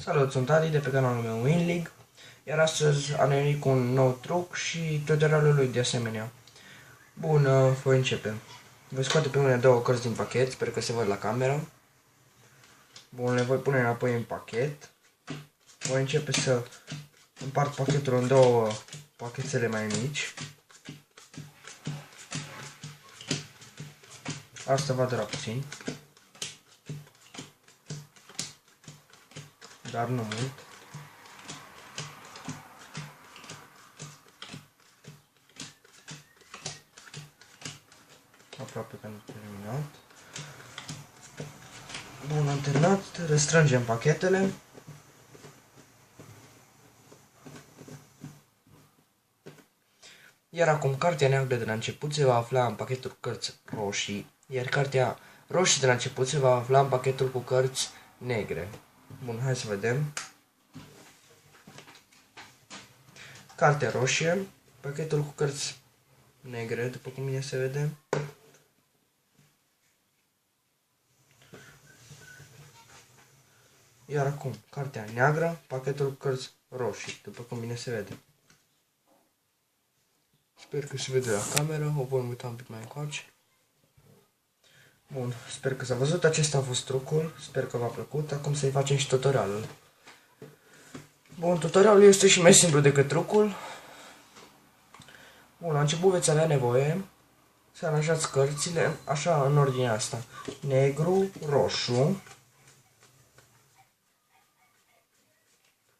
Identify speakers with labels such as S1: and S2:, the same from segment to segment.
S1: Salut, sunt Adi de pe canalul meu WinLeague, iar astăzi am venit cu un nou truc și tutorialul lui de asemenea. Bun, voi începe. Voi scoate pe mine două cărți din pachet, sper că se văd la cameră. Bun, le voi pune înapoi în pachet. Voi începe să împart pachetul în două pachetele mai mici. Asta va dura puțin, dar nu mult. Aproape că am terminat. Bun, am terminat. Restrângem pachetele. Iar acum cartea neagră de la început se va afla în pachetul cu cărți roșii, iar cartea roșie de la început se va afla în pachetul cu cărți negre. Bun, hai să vedem. Cartea roșie, pachetul cu cărți negre, după cum bine se vede. Iar acum, cartea neagră, pachetul cu cărți roșii, după cum bine se vede. Sper că se vede la cameră, o vom uita un pic mai încoace. Bun, sper că s-a văzut, acesta a fost trucul, sper că v-a plăcut, acum să-i facem și tutorialul. Bun, tutorialul este și mai simplu decât trucul. Bun, la început veți avea nevoie să aranjați cărțile așa în ordinea asta. Negru, roșu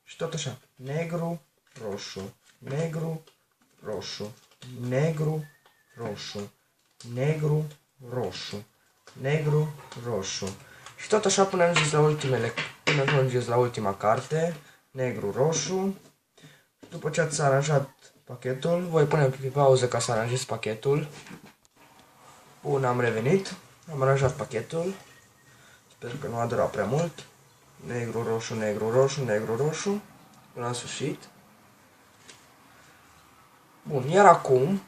S1: și tot așa. Negru, roșu, negru, roșu, negru, roșu, negru, roșu, negru, roșu. Și tot așa până ajungeți la ultima carte, negru, roșu. După ce ați aranjat pachetul, voi pune pe pauză ca să aranjez pachetul. Bun, am revenit, am aranjat pachetul. Sper că nu a durat prea mult. Negru, roșu, negru, roșu, negru, roșu. Până la sfârșit. Bun, iar acum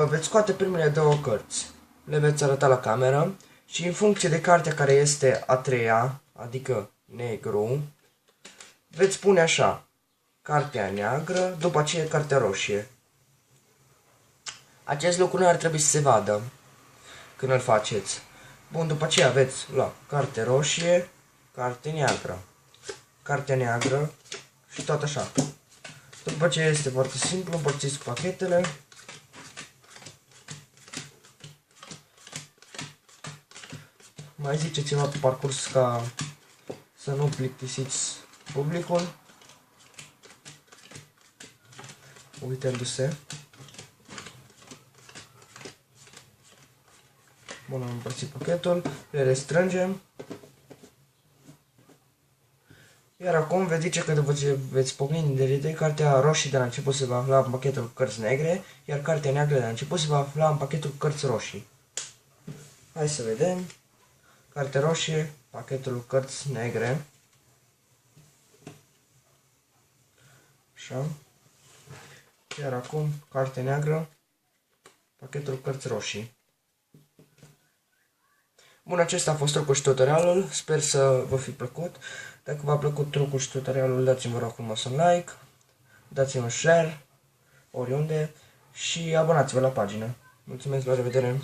S1: veți scoate primele două cărți. Le veți arăta la cameră și în funcție de cartea care este a treia, adică negru, veți pune așa, cartea neagră, după aceea cartea roșie. Acest lucru nu ar trebui să se vadă când îl faceți. Bun, după aceea veți lua carte roșie, carte neagră, cartea neagră și tot așa. După aceea este foarte simplu, împărțiți pachetele. Mai zice ceva pe parcurs ca să nu plictisiți publicul, uitându-se. Bun, am împărțit pachetul, le restrângem. Iar acum veți zice că după ce veți pocni de idei, cartea roșie de la început se va afla în pachetul cu cărți negre, iar cartea neagră de la început se va afla în pachetul cu cărți roșii. Hai să vedem. Cartea roșie, pachetul cu cărți negre. Așa. Iar acum, cartea neagră, pachetul cu cărți roșii. Bun, acesta a fost trucul și tutorialul, sper să vă fi plăcut. Dacă v-a plăcut trucul și tutorialul, dați-mi vă rog frumos un like, dați-mi un share, oriunde, și abonați-vă la pagină. Mulțumesc, la revedere!